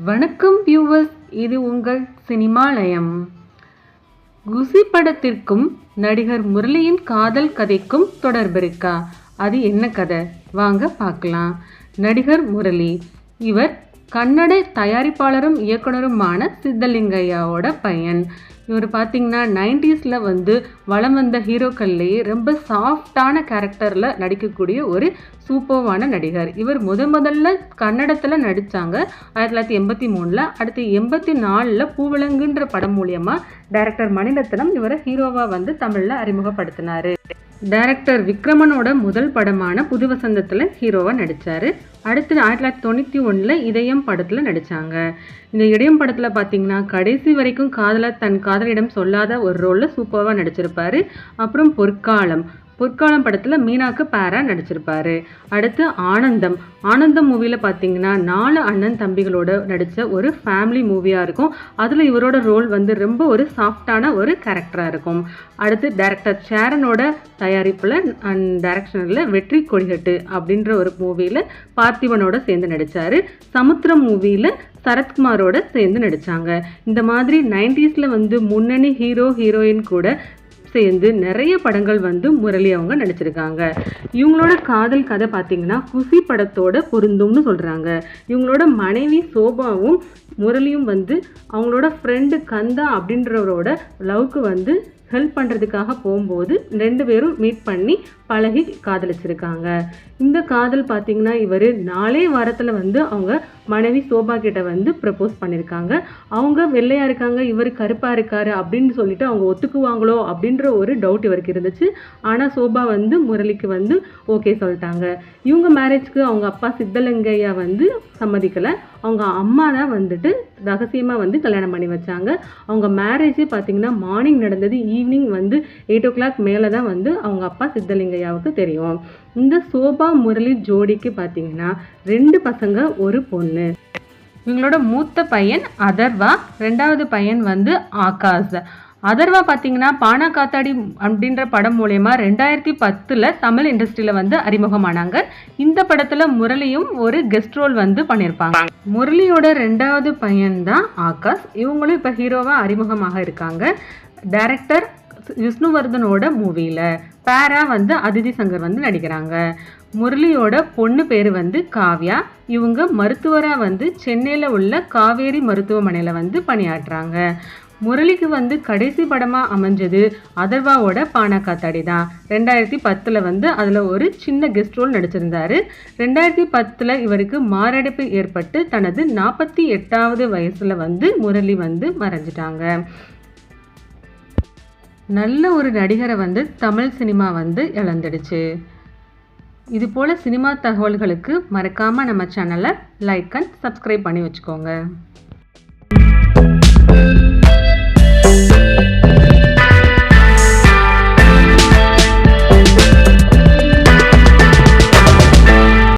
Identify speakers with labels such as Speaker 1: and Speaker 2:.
Speaker 1: வணக்கம் வியூவர்ஸ், இது உங்கள் சினிமாலயம். குஷி படத்திற்கும் நடிகர் முரளியின் காதல் கதைக்கும் தொடர்பு இருக்கா? அது என்ன கதை? வாங்க பார்க்கலாம். நடிகர் முரளி இவர் கன்னட தயாரிப்பாளரும் இயக்குனருமான சித்தலிங்கையாவோட பையன். இவர் பார்த்திங்கன்னா 90s வந்து வலம் வந்த ஹீரோக்கள்லேயே ரொம்ப சாஃப்டான கேரக்டரில் நடிக்கக்கூடிய ஒரு சூப்பர்வான நடிகர். இவர் முதல்ல கன்னடத்தில் நடித்தாங்க 1983. அடுத்து 84 பூவிலங்குன்ற படம் மூலியமாக டைரக்டர் மணிரத்னம் இவரை ஹீரோவாக வந்து தமிழில் அறிமுகப்படுத்தினார். டைரக்டர் விக்ரமனோட முதல் படமான புது வசந்தத்தில் ஹீரோவாக நடித்தார். அடுத்து 1991 இதயம் படத்தில் நடித்தாங்க. இந்த இதயம் படத்தில் பார்த்தீங்கன்னா கடைசி வரைக்கும் தன் காதலிடம் சொல்லாத ஒரு ரோலில் சூப்பராக நடிச்சிருப்பார். அப்புறம் பொற்காலம் படத்தில் மீனாக்கு பேரா நடிச்சிருப்பாரு. அடுத்து ஆனந்தம் மூவியில் பார்த்தீங்கன்னா 4 அண்ணன் தம்பிகளோட நடித்த ஒரு ஃபேமிலி மூவியாக இருக்கும். அதில் இவரோட ரோல் வந்து ரொம்ப ஒரு சாஃப்டான ஒரு கேரக்டராக இருக்கும். அடுத்து டைரக்டர் சேரனோட தயாரிப்பில் அண்ட் டைரக்ஷனில் வெற்றி கொடிகட்டு அப்படின்ற ஒரு மூவியில் பார்த்திபனோட சேர்ந்து நடித்தார். சமுத்திரம் மூவியில் சரத்குமாரோட சேர்ந்து நடித்தாங்க. இந்த மாதிரி 90s வந்து முன்னணி ஹீரோயின் கூட சேர்ந்து நிறைய படங்கள் வந்து முரளி அவங்க நடிச்சிருக்காங்க. இவங்களோட காதல் கதை பார்த்தீங்கன்னா குஷி படத்தோட பொருந்தும்னு சொல்கிறாங்க. இவங்களோட மனைவி சோபாவும் முரளியும் வந்து அவங்களோட ஃப்ரெண்டு கந்தா அப்படின்றவரோட லவ்க்கு வந்து ஹெல்ப் பண்ணுறதுக்காக போகும்போது 2 பேரும் மீட் பண்ணி பழகி காதலிச்சிருக்காங்க. இந்த காதல் பார்த்திங்கன்னா இவர் 4 வாரத்தில் வந்து அவங்க மனைவி சோபா கிட்ட வந்து ப்ரப்போஸ் பண்ணியிருக்காங்க. அவங்க வெள்ளையாக இருக்காங்க, இவர் கருப்பாக இருக்காரு அப்படின்னு சொல்லிட்டு அவங்க ஒத்துக்குவாங்களோ அப்படின்ற ஒரு டவுட் இவருக்கு இருந்துச்சு. ஆனால் சோபா வந்து முரளிக்கு வந்து ஓகே சொல்லிட்டாங்க. இவங்க மேரேஜ்க்கு அவங்க அப்பா சித்தலிங்கையா வந்து சம்மதிக்கலை. அவங்க அம்மா தான் வந்துட்டு ரகசியமாக வந்து கல்யாணம் பண்ணி வச்சாங்க. அவங்க மேரேஜே பார்த்திங்கன்னா மார்னிங் நடந்தது, ஈவினிங் வந்து 8 o'clock மேலே தான் வந்து அவங்க அப்பா சித்தலிங்கையாவுக்கு தெரியும். இந்த சோபா முரளி ஜோடிக்கு பார்த்தீங்கன்னா 2 பசங்க ஒரு பொண்ணு. இவங்களோட மூத்த பையன் அதர்வா, 2வது பையன் வந்து ஆகாஷ். அதர்வா பார்த்தீங்கன்னா பானா காத்தாடி அப்படின்ற படம் மூலயமா 2010 தமிழ் இண்டஸ்ட்ரியில் வந்து அறிமுகமானாங்க. இந்த படத்தில் முரளியும் ஒரு கெஸ்ட் ரோல் வந்து பண்ணியிருப்பாங்க. முரளியோட 2வது பையன் தான் ஆகாஷ். இவங்களும் இப்போ ஹீரோவாக அறிமுகமாக இருக்காங்க. டைரக்டர் விஷ்ணுவர்தனோட மூவியில் பேரா வந்து அதிதி சங்கர் வந்து நடிக்கிறாங்க. முரளியோட பொண்ணு பேர் வந்து காவ்யா. இவங்க மருத்துவராக வந்து சென்னையில் உள்ள காவேரி மருத்துவமனையில் வந்து பணியாற்றுறாங்க. முரளிக்கு வந்து கடைசி படமாக அமைஞ்சது அதர்வாவோட பானா காத்தாடி தான். 2010 வந்து அதில் ஒரு சின்ன கெஸ்ட் ரோல் நடிச்சிருந்தாரு. 2010 இவருக்கு மாரடைப்பு ஏற்பட்டு தனது 48வது வயசில் வந்து முரளி வந்து மறைஞ்சிட்டாங்க. நல்ல ஒரு நடிகரை வந்து தமிழ் சினிமா வந்து இழந்துடுச்சு. இது போல் சினிமா தகவல்களுக்கு மறக்காமல் நம்ம சேனலை லைக் அண்ட் சப்ஸ்கிரைப் பண்ணி வச்சுக்கோங்க.